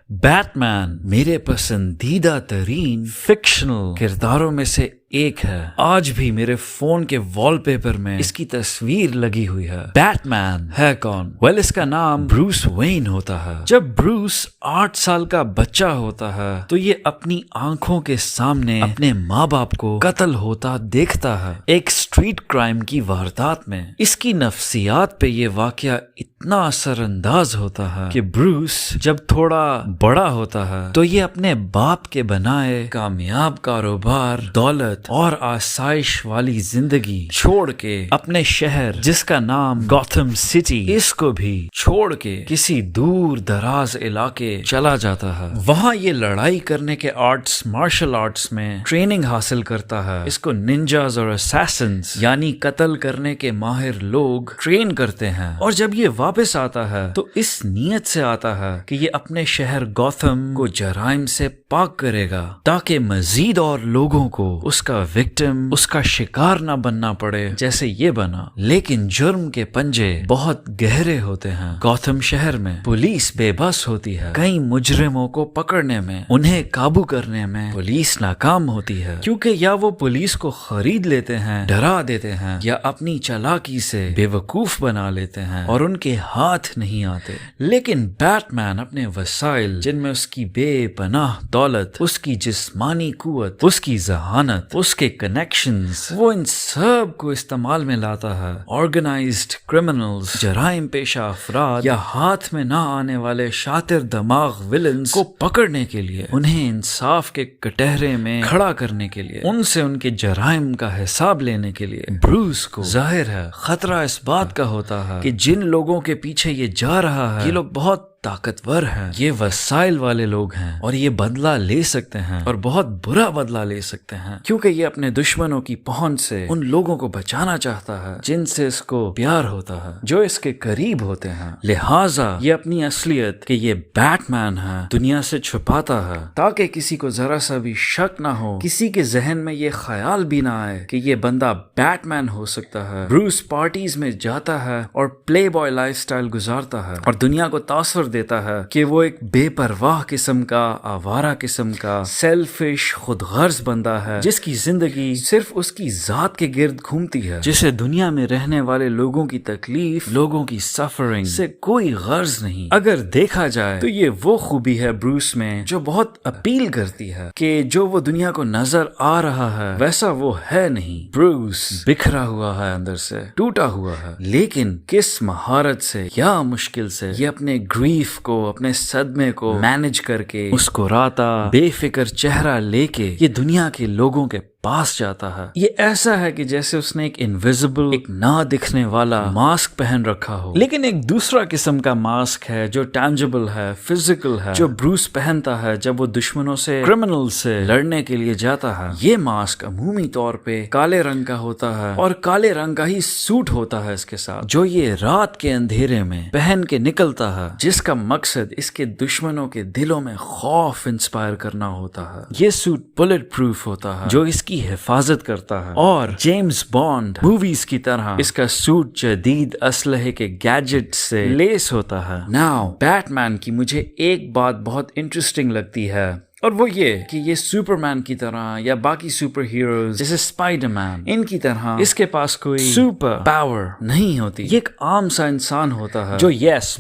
Batman मेरे पसंदीदा तरीन फिक्शनल किरदारों में से एक है। आज भी मेरे फोन के वॉलपेपर में इसकी तस्वीर लगी हुई है। बैटमैन है कौन? वेल, इसका नाम ब्रूस वेन होता है। जब ब्रूस 8 साल का बच्चा होता है तो ये अपनी आंखों के सामने अपने माँ बाप को कत्ल होता देखता है एक स्ट्रीट क्राइम की वारदात में। इसकी नफ्सियात पे ये वाकया इतना असरअंदाज होता है कि ब्रूस जब थोड़ा बड़ा होता है तो ये अपने बाप के बनाए कामयाब कारोबार, दौलत और आसाइश वाली जिंदगी छोड़ के अपने शहर जिसका नाम गॉथम सिटी, इसको भी छोड़ के किसी दूर दराज इलाके चला जाता है। वहां ये लड़ाई करने के आर्ट्स, मार्शल आर्ट्स में ट्रेनिंग हासिल करता है। इसको निंजास और असैसिन्स यानी कत्ल करने के माहिर लोग ट्रेन करते हैं। और जब ये वापस आता है तो इस नीयत से आता है कि ये अपने शहर गॉथम को जराइम से पाक करेगा ताकि मजीद और लोगों को उसका विक्टिम, उसका शिकार ना बनना पड़े जैसे ये बना। लेकिन जुर्म के पंजे बहुत गहरे होते हैं। गॉथम शहर में पुलिस बेबस होती है। कई मुजरिमों को पकड़ने में, उन्हें काबू करने में पुलिस नाकाम होती है, क्योंकि या वो पुलिस को खरीद लेते हैं, डरा देते हैं, या अपनी चालाकी से बेवकूफ बना लेते हैं और उनके हाथ नहीं आते। लेकिन बैटमैन अपने वसाइल, जिनमें उसकी बेपनाह दौलत, उसकी जिस्मानी कुवत, उसकी जहानत, उसके कनेक्शंस, वो इन सब को इस्तेमाल में लाता है ऑर्गेनाइज्ड क्रिमिनल्स, जराइम पेशा अफराद या हाथ में ना आने वाले शातिर दमाग विलन्स को पकड़ने के लिए, उन्हें इंसाफ के कटहरे में खड़ा करने के लिए, उनसे उनके जराइम का हिसाब लेने के लिए। ब्रूस को जाहिर है खतरा इस बात का होता है कि जिन लोगों के पीछे ये जा रहा है ये लोग बहुत ताकतवर हैं, ये वसाइल वाले लोग हैं और ये बदला ले सकते हैं और बहुत बुरा बदला ले सकते हैं, क्योंकि ये अपने दुश्मनों की पहुंच से उन लोगों को बचाना चाहता है जिनसे इसको प्यार होता है, जो इसके करीब होते हैं। लिहाजा ये अपनी असलियत कि ये बैटमैन है दुनिया से छुपाता है ताकि किसी को जरा सा भी शक ना हो, किसी के जहन में ये ख्याल भी ना आए कि ये बंदा बैटमैन हो सकता है। ब्रूस पार्टीज में जाता है और प्ले बॉय लाइफस्टाइल गुजारता है और दुनिया को तासर देता है कि वो एक बेपरवाह किस्म का, आवारा किस्म का, सेल्फिश, खुदगर्ज बंदा है जिसकी जिंदगी सिर्फ उसकी जात के गिर्द घूमती है, जिसे दुनिया में रहने वाले लोगों की तकलीफ, लोगों की सफरिंग से कोई गर्ज नहीं। अगर देखा जाए तो ये वो खूबी है ब्रूस में जो बहुत अपील करती है कि जो वो दुनिया को नजर आ रहा है वैसा वो है नहीं। ब्रूस बिखरा हुआ है, अंदर से टूटा हुआ है, लेकिन किस महारत से या मुश्किल से ये अपने ग्रीफ को, अपने सदमे को मैनेज करके मुस्कुराता बेफिक्र चेहरा लेके ये दुनिया के लोगों के पास जाता है। ये ऐसा है कि जैसे उसने एक इनविजिबल, एक ना दिखने वाला मास्क पहन रखा हो, लेकिन एक दूसरा किस्म का मास्क है जो टैंजिबल है, फिजिकल है, जो ब्रूस पहनता है जब वो दुश्मनों से, क्रिमिनल से लड़ने के लिए जाता है। ये मास्क अमूमी तौर पे काले रंग का होता है और काले रंग का ही सूट होता है इसके साथ, जो ये रात के अंधेरे में पहन के निकलता है, जिसका मकसद इसके दुश्मनों के दिलों में खौफ इंस्पायर करना होता है। ये सूट बुलेट प्रूफ होता है जो की हिफाजत करता है, और जेम्स बॉन्ड मूवीज की तरह इसका सूट जदीद असलहे के गैजेट से लेस होता है। नाउ बैटमैन की मुझे एक बात बहुत इंटरेस्टिंग लगती है, और वो ये कि ये सुपरमैन की तरह या बाकी सुपर हीरोज जैसे स्पाइडरमैन, इनकी तरह इसके पास कोई सुपर पावर नहीं होती। ये एक आम सा इंसान होता है जो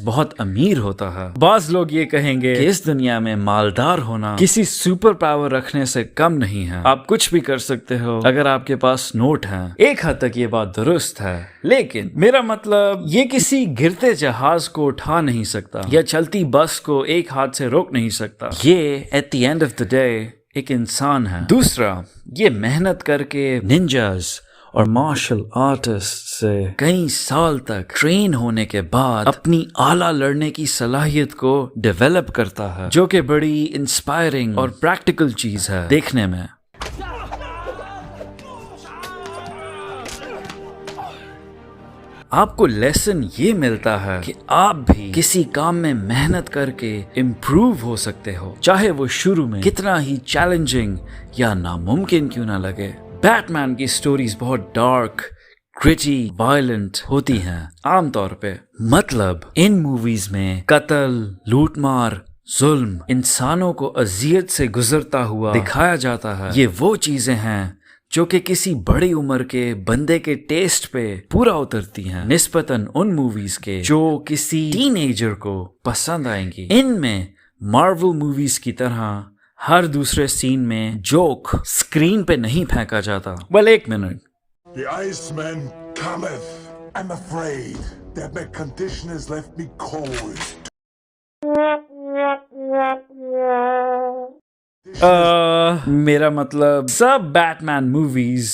बहुत अमीर होता है। बाज लोग ये कहेंगे कि इस दुनिया में मालदार होना किसी सुपर पावर रखने से कम नहीं है। आप कुछ भी कर सकते हो अगर आपके पास नोट है। एक हद तक ये बात दुरुस्त है, लेकिन मेरा मतलब ये किसी गिरते जहाज को उठा नहीं सकता या चलती बस को एक हाथ से रोक नहीं सकता। ये at the end of the day एक इंसान है। दूसरा, ये मेहनत करके निंजास और मार्शल आर्टिस्ट से कई साल तक ट्रेन होने के बाद अपनी आला लड़ने की सलाहियत को डेवलप करता है, जो कि बड़ी इंस्पायरिंग और प्रैक्टिकल चीज है देखने में। आपको लेसन ये मिलता है कि आप भी किसी काम में मेहनत करके इम्प्रूव हो सकते हो, चाहे वो शुरू में कितना ही चैलेंजिंग या नामुमकिन क्यों ना लगे। बैटमैन की स्टोरीज बहुत डार्क, ग्रिटी, वायलेंट होती हैं आमतौर पे। मतलब इन मूवीज में कत्ल, लूटमार, ظلم انسانوں کو اذیت سے گزرتا ہوا دکھایا جاتا ہے، یہ وہ چیزیں ہیں جو کہ کسی بڑی عمر کے بندے کے ٹیسٹ پہ پورا اترتی ہیں نسبتاً ان موویز کے جو کسی ٹین ایجر کو پسند آئیں گی۔ ان میں مارول موویز کی طرح ہر دوسرے سین میں جوک سکرین پہ نہیں پھینکا جاتا۔ ایک minute, The Iceman cometh. I'm afraid that my condition has left me cold. میرا مطلب سب بیٹ مین موویز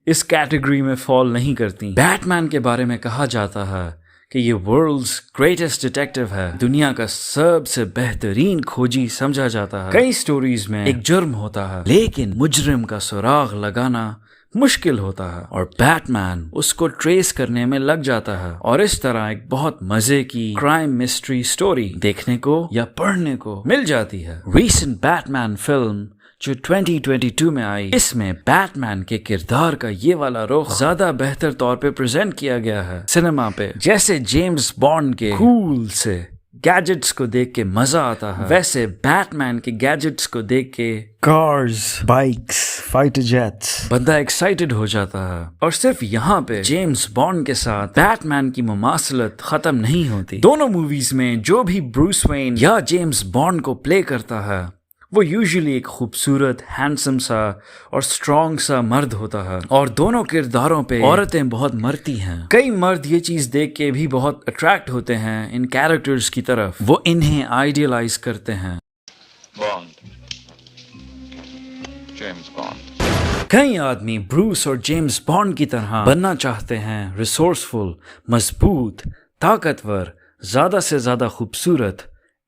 اس کیٹیگری میں فال نہیں کرتی۔ بیٹ مین کے بارے میں کہا جاتا ہے کہ یہ ورلڈز گریٹسٹ ڈیٹیکٹیو ہے، دنیا کا سب سے بہترین کھوجی سمجھا جاتا ہے۔ کئی سٹوریز میں ایک جرم ہوتا ہے لیکن مجرم کا سراغ لگانا مشکل ہوتا ہے اور بیٹ مین اس کو ٹریس کرنے میں لگ جاتا ہے، اور اس طرح ایک بہت مزے کی کرائم مسٹری سٹوری دیکھنے کو یا پڑھنے کو مل جاتی ہے۔ ریسنٹ بیٹ مین فلم جو 2022 میں آئی، اس میں بیٹ مین کے کردار کا یہ والا رخ زیادہ بہتر طور پہ پریزنٹ کیا گیا ہے سنیما پہ۔ جیسے جیمز بانڈ کے کول سے گیجٹس کو دیکھ کے مزہ آتا ہے، ویسے بیٹ مین کے گیجٹس کو دیکھ کے کارز، بائکس، فائٹر جیٹس بندہ ایکسائٹڈ ہو جاتا ہے۔ اور صرف یہاں پہ جیمز بانڈ کے ساتھ بیٹ مین کی مماثلت ختم نہیں ہوتی۔ دونوں موویز میں جو بھی بروس وین یا جیمز بانڈ کو پلے کرتا ہے وہ یوزلی ایک خوبصورت، ہینڈسم سا اور اسٹرانگ سا مرد ہوتا ہے، اور دونوں کرداروں پہ عورتیں بہت مرتی ہیں۔ کئی مرد یہ چیز دیکھ کے بھی بہت اٹریکٹ ہوتے ہیں ان کیریکٹرز کی طرف، وہ انہیں آئیڈیلائز کرتے ہیں۔ کئی آدمی بروس اور جیمز بانڈ کی طرح بننا چاہتے ہیں، ریسورسفل، مضبوط، طاقتور، زیادہ سے زیادہ خوبصورت،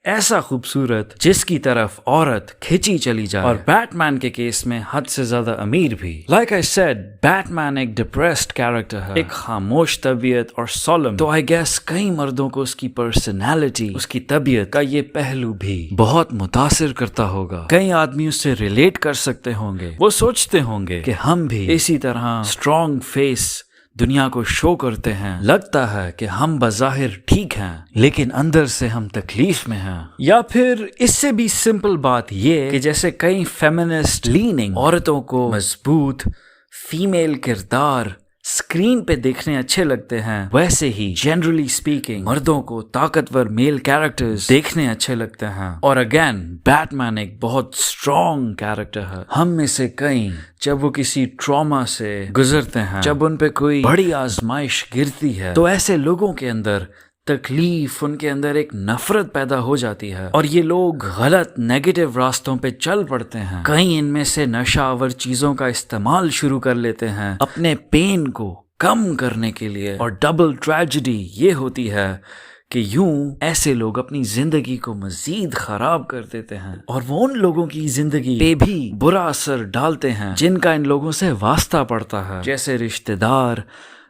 ایسا خوبصورت جس کی طرف عورت کھینچی چلی جائے، اور بیٹ مین کے کیس میں حد سے زیادہ امیر بھی۔ لائک آئی سیڈ، بیٹ مین ایک ڈپریسڈ کیریکٹر ہے، ایک خاموش طبیعت اور سولم، تو آئی گیس کئی مردوں کو اس کی پرسنالٹی، اس کی طبیعت کا یہ پہلو بھی بہت متاثر کرتا ہوگا۔ کئی آدمی اس سے ریلیٹ کر سکتے ہوں گے، وہ سوچتے ہوں گے کہ ہم بھی اسی طرح اسٹرانگ فیس دنیا کو شو کرتے ہیں، لگتا ہے کہ ہم بظاہر ٹھیک ہیں لیکن اندر سے ہم تکلیف میں ہیں۔ یا پھر اس سے بھی سمپل بات یہ کہ جیسے کئی فیمنسٹ لیننگ عورتوں کو مضبوط فیمیل کردار اسکرین پہ دیکھنے اچھے لگتے ہیں، ویسے ہی جنرلی اسپیکنگ مردوں کو طاقتور میل کیریکٹرز دیکھنے اچھے لگتے ہیں۔ اور اگین بیٹ مین ایک بہت اسٹرانگ کیریکٹر ہے۔ ہم میں سے کئی جب وہ کسی ٹراما سے گزرتے ہیں، جب ان پہ کوئی بڑی آزمائش گرتی ہے، تو ایسے لوگوں کے اندر تکلیف، ان کے اندر ایک نفرت پیدا ہو جاتی ہے اور یہ لوگ غلط نیگیٹو راستوں پہ چل پڑتے ہیں۔ کئی ان میں سے نشہ آور چیزوں کا استعمال شروع کر لیتے ہیں اپنے پین کو کم کرنے کے لیے، اور ڈبل ٹریجڈی یہ ہوتی ہے کہ یوں ایسے لوگ اپنی زندگی کو مزید خراب کر دیتے ہیں، اور وہ ان لوگوں کی زندگی پہ بھی برا اثر ڈالتے ہیں جن کا ان لوگوں سے واسطہ پڑتا ہے، جیسے رشتہ دار،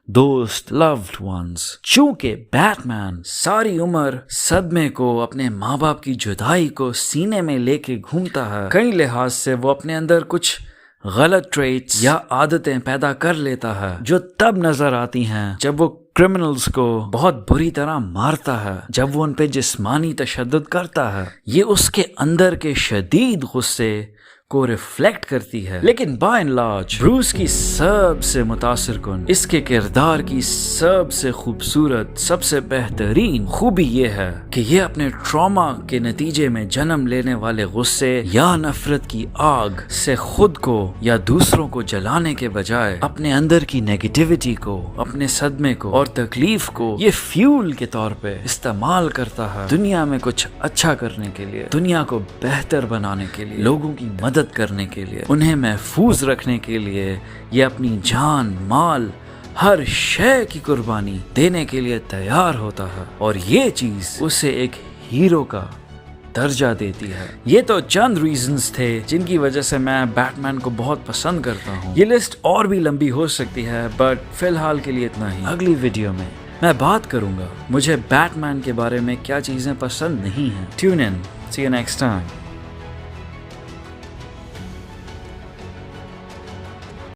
دوست، لوڈ ونز۔ چونکہ بیٹ مین ساری عمر صدمے کو، اپنے ماں باپ کی جدائی کو سینے میں لے کے گھومتا ہے، کئی لحاظ سے وہ اپنے اندر کچھ غلط ٹریٹس یا عادتیں پیدا کر لیتا ہے جو تب نظر آتی ہیں جب وہ کرمنلز کو بہت بری طرح مارتا ہے، جب وہ ان پہ جسمانی تشدد کرتا ہے۔ یہ اس کے اندر کے شدید غصے کو ریفلیکٹ کرتی ہے، لیکن بائی اینڈ لارج بروس کی سب سے متاثر کن، اس کے کردار کی سب سے خوبصورت، سب سے بہترین خوبی یہ ہے کہ یہ اپنے ٹراما کے نتیجے میں جنم لینے والے غصے یا نفرت کی آگ سے خود کو یا دوسروں کو جلانے کے بجائے اپنے اندر کی نیگیٹیوٹی کو، اپنے صدمے کو اور تکلیف کو یہ فیول کے طور پہ استعمال کرتا ہے، دنیا میں کچھ اچھا کرنے کے لیے، دنیا کو بہتر بنانے کے لیے، لوگوں کی مدد کرنے کے لیے، انہیں محفوظ رکھنے کے لیے یہ اپنی جان، مال، ہر شے کی قربانی دینے کے لیے تیار ہوتا ہے، اور یہ چیز اسے ایک ہیرو کا درجہ دیتی ہے۔ یہ تو چند ریزنز تھے جن کی وجہ سے میں بیٹ مین کو بہت پسند کرتا ہوں۔ یہ لسٹ اور بھی لمبی ہو سکتی ہے، بٹ فی الحال کے لیے اتنا ہی۔ اگلی ویڈیو میں میں بات کروں گا مجھے بیٹ مین کے بارے میں کیا چیزیں پسند نہیں ہیں۔ Tune in, see you next time.